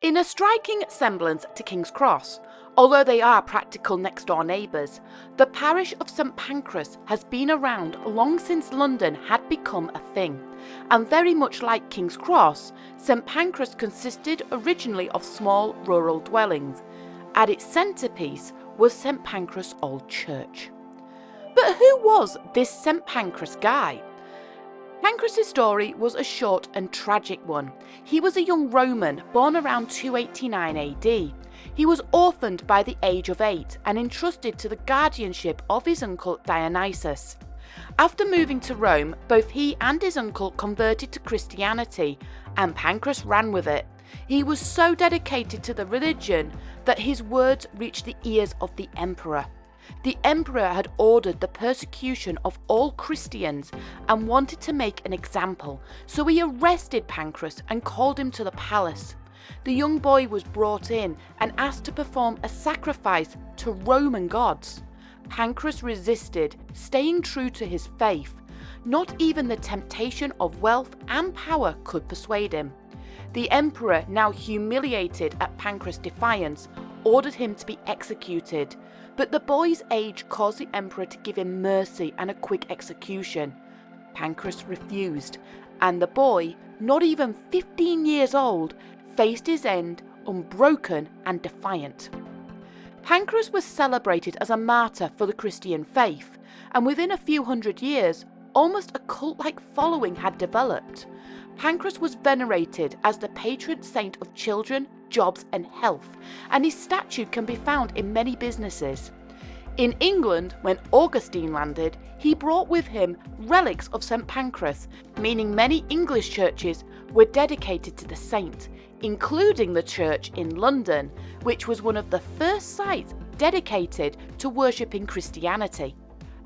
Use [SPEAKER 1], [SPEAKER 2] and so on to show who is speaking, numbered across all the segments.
[SPEAKER 1] In a striking semblance to King's Cross, although they are practical next-door neighbours, the parish of St Pancras has been around long since London had become a thing, and very much like King's Cross, St Pancras consisted originally of small rural dwellings. At its centrepiece was St Pancras Old Church. But who was this St Pancras guy? Pancras' story was a short and tragic one. He was a young Roman born around 289 AD. He was orphaned by the age of 8 and entrusted to the guardianship of his uncle Dionysius. After moving to Rome, both he and his uncle converted to Christianity, and Pancras ran with it. He was so dedicated to the religion that his words reached the ears of the emperor. The emperor had ordered the persecution of all Christians and wanted to make an example, so he arrested Pancras and called him to the palace. The young boy was brought in and asked to perform a sacrifice to Roman gods. Pancras resisted, staying true to his faith. Not even the temptation of wealth and power could persuade him. The emperor, now humiliated at Pancras' defiance, ordered him to be executed, but the boy's age caused the emperor to give him mercy and a quick execution. Pancras refused, and the boy, not even 15 years old, faced his end unbroken and defiant. Pancras was celebrated as a martyr for the Christian faith, and within a few hundred years, almost a cult-like following had developed. Pancras was venerated as the patron saint of children, jobs and health, and his statue can be found in many businesses. In England, when Augustine landed, he brought with him relics of St Pancras, meaning many English churches were dedicated to the saint, including the church in London, which was one of the first sites dedicated to worshipping Christianity.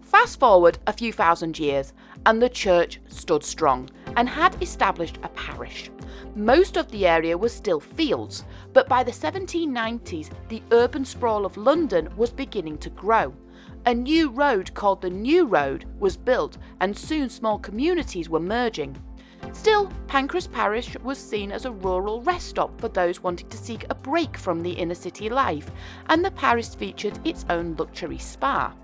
[SPEAKER 1] Fast forward a few thousand years, and the church stood strong and had established a parish. Most of the area was still fields, but by the 1790s, the urban sprawl of London was beginning to grow. A new road called the New Road was built, and soon small communities were merging. Still, Pancras Parish was seen as a rural rest stop for those wanting to seek a break from the inner city life, and the parish featured its own luxury spa.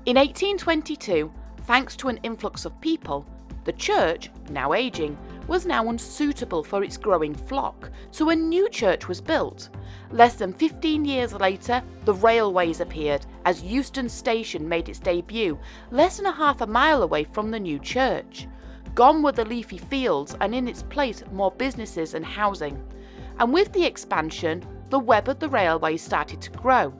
[SPEAKER 1] In 1822, thanks to an influx of people, the church, now aging, was now unsuitable for its growing flock, so a new church was built. Less than 15 years later, the railways appeared as Euston Station made its debut, less than half a mile away from the new church. Gone were the leafy fields, and in its place more businesses and housing. And with the expansion, the web of the railways started to grow.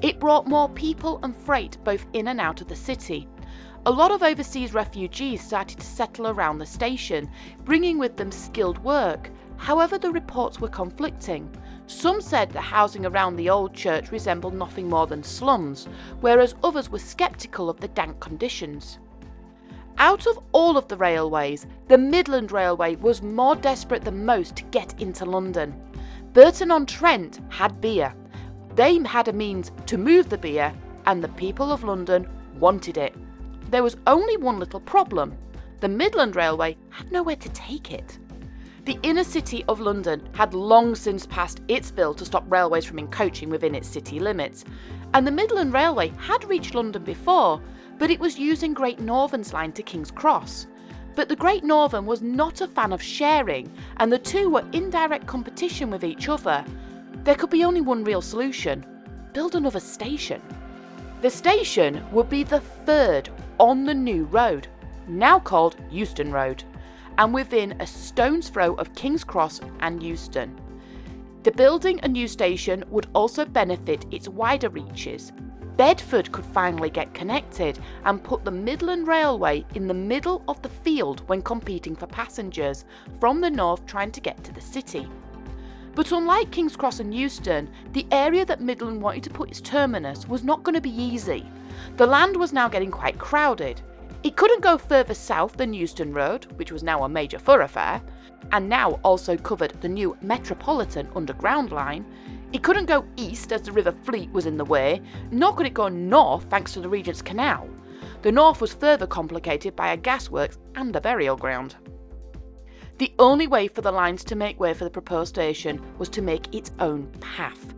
[SPEAKER 1] It brought more people and freight both in and out of the city. A lot of overseas refugees started to settle around the station, bringing with them skilled work. However, the reports were conflicting. Some said the housing around the old church resembled nothing more than slums, whereas others were sceptical of the dank conditions. Out of all of the railways, the Midland Railway was more desperate than most to get into London. Burton-on-Trent had beer. They had a means to move the beer, and the people of London wanted it. There was only one little problem. The Midland Railway had nowhere to take it. The inner city of London had long since passed its bill to stop railways from encroaching within its city limits, and the Midland Railway had reached London before, but it was using Great Northern's line to King's Cross. But the Great Northern was not a fan of sharing, and the two were in direct competition with each other. There could be only one real solution: build another station. The station would be the third on the new road, now called Euston Road, and within a stone's throw of King's Cross and Euston. The building a new station would also benefit its wider reaches. Bedford could finally get connected and put the Midland Railway in the middle of the field when competing for passengers from the north trying to get to the city. But unlike King's Cross and Euston, the area that Midland wanted to put its terminus was not going to be easy. The land was now getting quite crowded. It couldn't go further south than Euston Road, which was now a major thoroughfare, and now also covered the new Metropolitan Underground line. It couldn't go east as the River Fleet was in the way, nor could it go north thanks to the Regent's Canal. The north was further complicated by a gasworks and a burial ground. The only way for the lines to make way for the proposed station was to make its own path,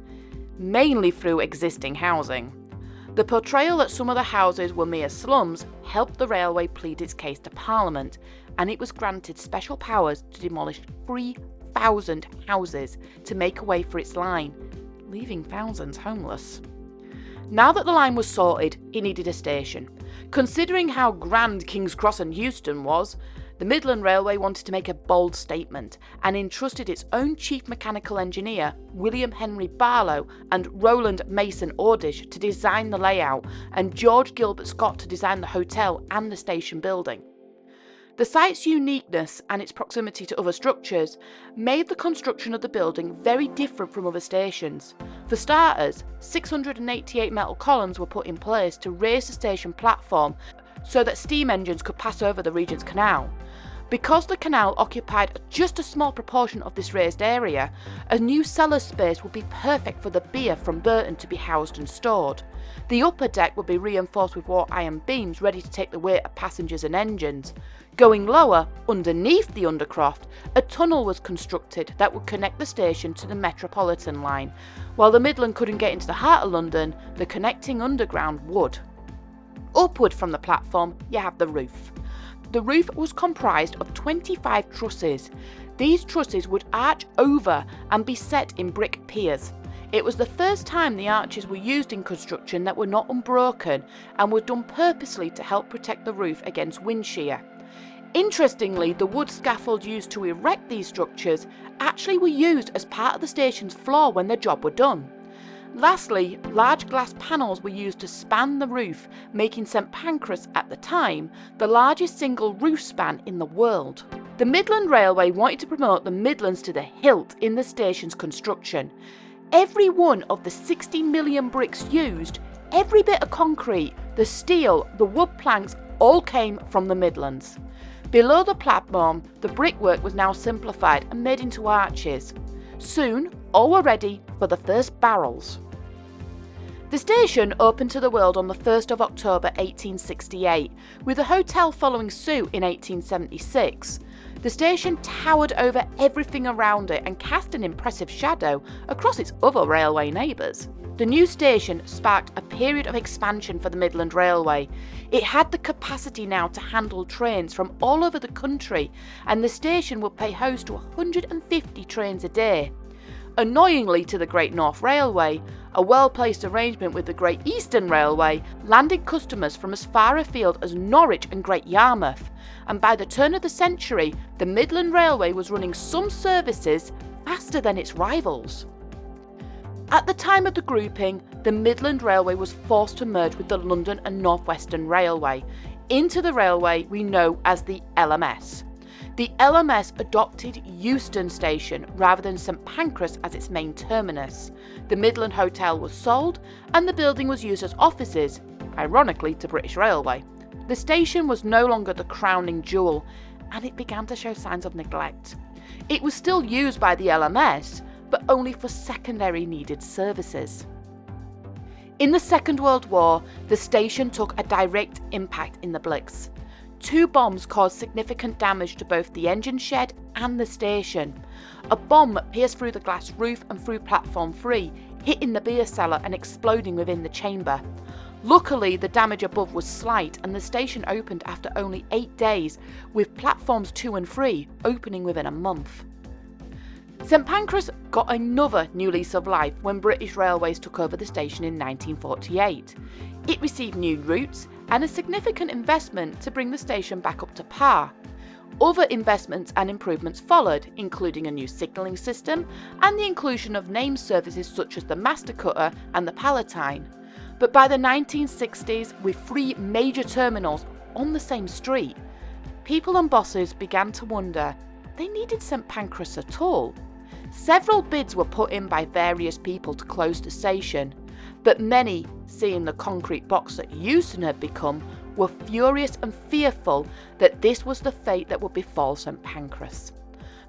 [SPEAKER 1] mainly through existing housing. The portrayal that some of the houses were mere slums helped the railway plead its case to Parliament, and it was granted special powers to demolish 3,000 houses to make a way for its line, leaving thousands homeless. Now that the line was sorted, it needed a station. Considering how grand King's Cross and Euston was, the Midland Railway wanted to make a bold statement and entrusted its own chief mechanical engineer, William Henry Barlow, and Roland Mason Ordish to design the layout, and George Gilbert Scott to design the hotel and the station building. The site's uniqueness and its proximity to other structures made the construction of the building very different from other stations. For starters, 688 metal columns were put in place to raise the station platform so that steam engines could pass over the Regent's Canal. Because the canal occupied just a small proportion of this raised area, a new cellar space would be perfect for the beer from Burton to be housed and stored. The upper deck would be reinforced with wrought iron beams ready to take the weight of passengers and engines. Going lower, underneath the Undercroft, a tunnel was constructed that would connect the station to the Metropolitan line. While the Midland couldn't get into the heart of London, the connecting underground would. Upward from the platform, you have the roof. The roof was comprised of 25 trusses. These trusses would arch over and be set in brick piers. It was the first time the arches were used in construction that were not unbroken and were done purposely to help protect the roof against wind shear. Interestingly, the wood scaffold used to erect these structures actually were used as part of the station's floor when the job were done. Lastly, large glass panels were used to span the roof, making St Pancras at the time the largest single roof span in the world. The Midland Railway wanted to promote the Midlands to the hilt in the station's construction. Every one of the 60 million bricks used, every bit of concrete, the steel, the wood planks, all came from the Midlands. Below the platform, the brickwork was now simplified and made into arches. Soon, all were ready for the first barrels. The station opened to the world on the 1st of October 1868, with the hotel following suit in 1876. The station towered over everything around it and cast an impressive shadow across its other railway neighbours. The new station sparked a period of expansion for the Midland Railway. It had the capacity now to handle trains from all over the country, and the station would pay host to 150 trains a day. Annoyingly to the Great North Railway, a well-placed arrangement with the Great Eastern Railway landed customers from as far afield as Norwich and Great Yarmouth, and by the turn of the century, the Midland Railway was running some services faster than its rivals. At the time of the grouping, the Midland Railway was forced to merge with the London and North Western Railway into the railway we know as the LMS. The LMS adopted Euston Station rather than St Pancras as its main terminus. The Midland Hotel was sold and the building was used as offices, ironically to British Railway. The station was no longer the crowning jewel and it began to show signs of neglect. It was still used by the LMS, but only for secondary needed services. In the Second World War, the station took a direct impact in the Blitz. 2 bombs caused significant damage to both the engine shed and the station. A bomb pierced through the glass roof and through platform 3, hitting the beer cellar and exploding within the chamber. Luckily, the damage above was slight and the station opened after only 8 days, with platforms 2 and 3 opening within a month. St Pancras got another new lease of life when British Railways took over the station in 1948. It received new routes and a significant investment to bring the station back up to par. Other investments and improvements followed, including a new signalling system and the inclusion of name services such as the Master Cutter and the Palatine. But by the 1960s, with 3 major terminals on the same street, people and bosses began to wonder they needed St Pancras at all. Several bids were put in by various people to close the station, but many, seeing the concrete box that Euston had become, were furious and fearful that this was the fate that would befall St Pancras.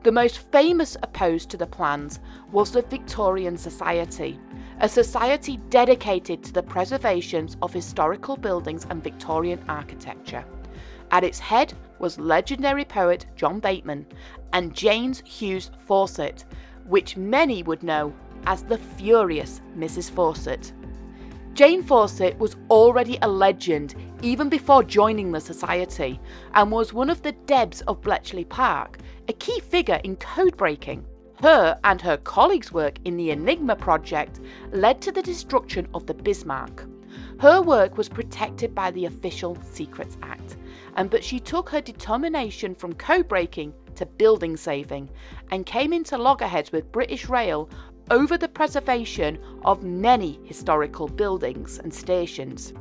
[SPEAKER 1] The most famous opposed to the plans was the Victorian Society, a society dedicated to the preservation of historical buildings and Victorian architecture. At its head was legendary poet John Bateman and James Hughes Fawcett, which many would know as the furious Mrs. Fawcett. Jane Fawcett was already a legend even before joining the society, and was one of the Debs of Bletchley Park, a key figure in code breaking. Her and her colleagues' work in the Enigma project led to the destruction of the Bismarck. Her work was protected by the Official Secrets Act, but she took her determination from code breaking to building saving, and came into loggerheads with British Rail over the preservation of many historical buildings and stations.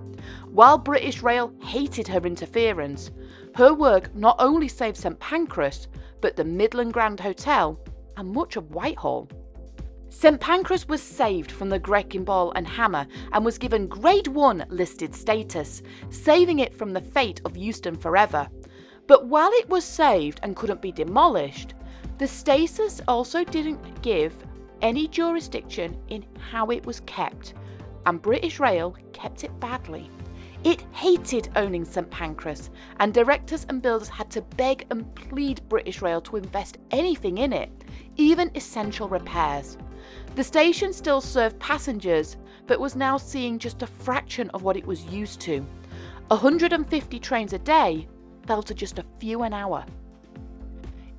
[SPEAKER 1] While British Rail hated her interference, her work not only saved St Pancras, but the Midland Grand Hotel and much of Whitehall. St Pancras was saved from the Wrecking Ball and Hammer and was given Grade 1 listed status, saving it from the fate of Euston forever. But while it was saved and couldn't be demolished, the status also didn't give any jurisdiction in how it was kept, and British Rail kept it badly. It hated owning St Pancras, and directors and builders had to beg and plead British Rail to invest anything in it, even essential repairs. The station still served passengers, but was now seeing just a fraction of what it was used to. 150 trains a day fell to just a few an hour.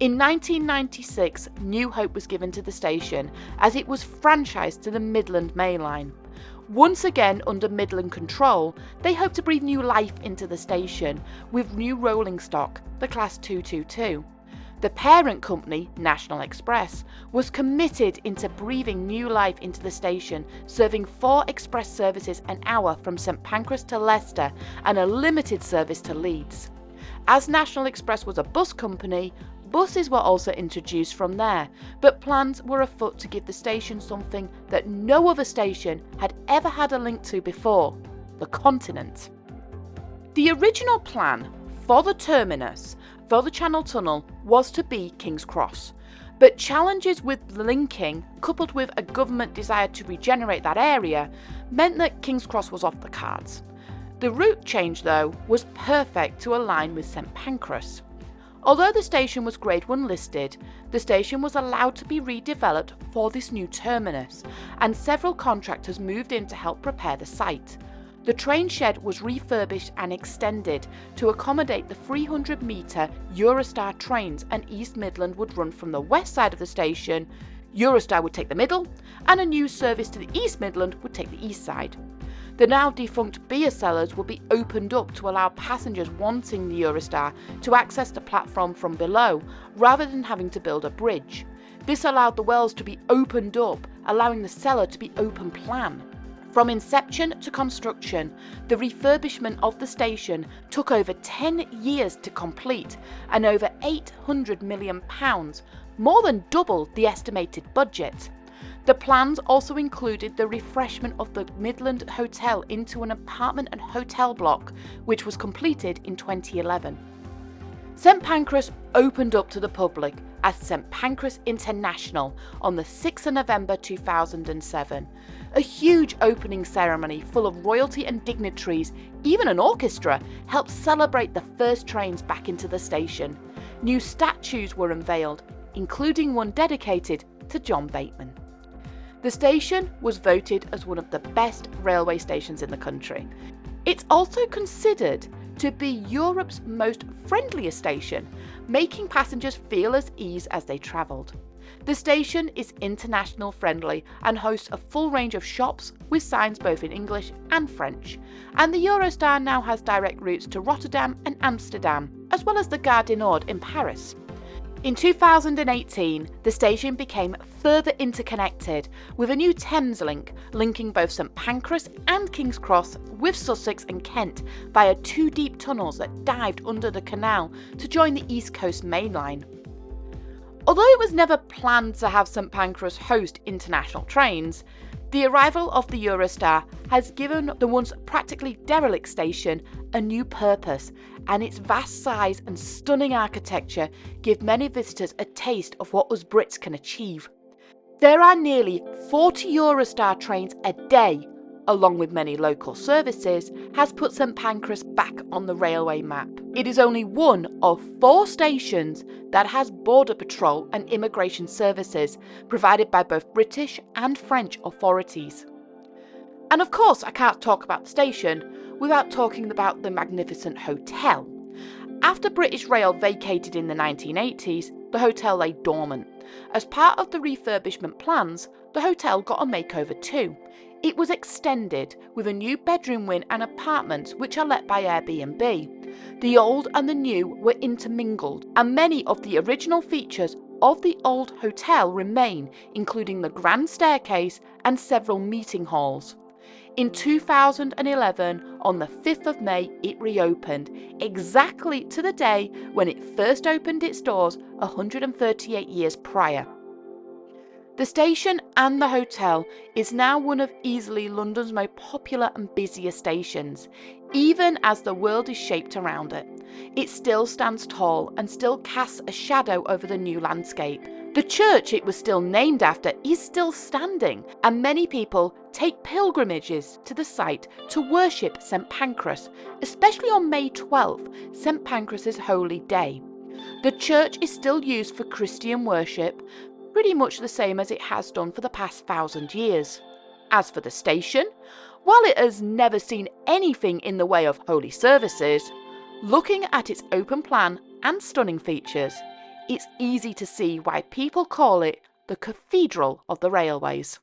[SPEAKER 1] In 1996, new hope was given to the station as it was franchised to the Midland Main Line. Once again under Midland control, they hoped to breathe new life into the station with new rolling stock, the Class 222. The parent company, National Express, was committed into breathing new life into the station, serving 4 express services an hour from St Pancras to Leicester and a limited service to Leeds. As National Express was a bus company, buses were also introduced from there, but plans were afoot to give the station something that no other station had ever had a link to before: the continent. The original plan for the terminus for the Channel Tunnel was to be King's Cross, but challenges with linking, coupled with a government desire to regenerate that area, meant that King's Cross was off the cards. The route change, though, was perfect to align with St Pancras. Although the station was Grade 1 listed, the station was allowed to be redeveloped for this new terminus, and several contractors moved in to help prepare the site. The train shed was refurbished and extended to accommodate the 300-metre Eurostar trains, and East Midland would run from the west side of the station, Eurostar would take the middle, and a new service to the East Midland would take the east side. The now defunct beer cellars would be opened up to allow passengers wanting the Eurostar to access the platform from below, rather than having to build a bridge. This allowed the wells to be opened up, allowing the cellar to be open plan. From inception to construction, the refurbishment of the station took over 10 years to complete and over £800 million, more than double the estimated budget. The plans also included the refreshment of the Midland Hotel into an apartment and hotel block, which was completed in 2011. St Pancras opened up to the public as St Pancras International on the 6th of November 2007. A huge opening ceremony full of royalty and dignitaries, even an orchestra, helped celebrate the first trains back into the station. New statues were unveiled, including one dedicated to John Bateman. The station was voted as one of the best railway stations in the country. It's also considered to be Europe's most friendliest station, making passengers feel at ease as they travelled. The station is international friendly and hosts a full range of shops with signs both in English and French, and the Eurostar now has direct routes to Rotterdam and Amsterdam, as well as the Gare du Nord in Paris. In 2018, the station became further interconnected with a new Thames link linking both St Pancras and King's Cross with Sussex and Kent via 2 deep tunnels that dived under the canal to join the East Coast Main Line. Although it was never planned to have St Pancras host international trains, the arrival of the Eurostar has given the once practically derelict station a new purpose, and its vast size and stunning architecture give many visitors a taste of what us Brits can achieve. There are nearly 40 Eurostar trains a day, along with many local services, has put St Pancras back on the railway map. It is only one of 4 stations that has border patrol and immigration services provided by both British and French authorities. And of course, I can't talk about the station without talking about the magnificent hotel. After British Rail vacated in the 1980s, the hotel lay dormant. As part of the refurbishment plans, the hotel got a makeover too. It was extended with a new bedroom wing and apartments which are let by Airbnb. The old and the new were intermingled, and many of the original features of the old hotel remain, including the grand staircase and several meeting halls. In 2011, on the 5th of May, it reopened, exactly to the day when it first opened its doors 138 years prior. The station and the hotel is now one of easily London's most popular and busiest stations, even as the world is shaped around it. It still stands tall and still casts a shadow over the new landscape. The church it was still named after is still standing, and many people take pilgrimages to the site to worship St Pancras, especially on May 12th, St Pancras' holy day. The church is still used for Christian worship, pretty much the same as it has done for the past 1,000 years. As for the station, while it has never seen anything in the way of holy services, looking at its open plan and stunning features, it's easy to see why people call it the Cathedral of the Railways.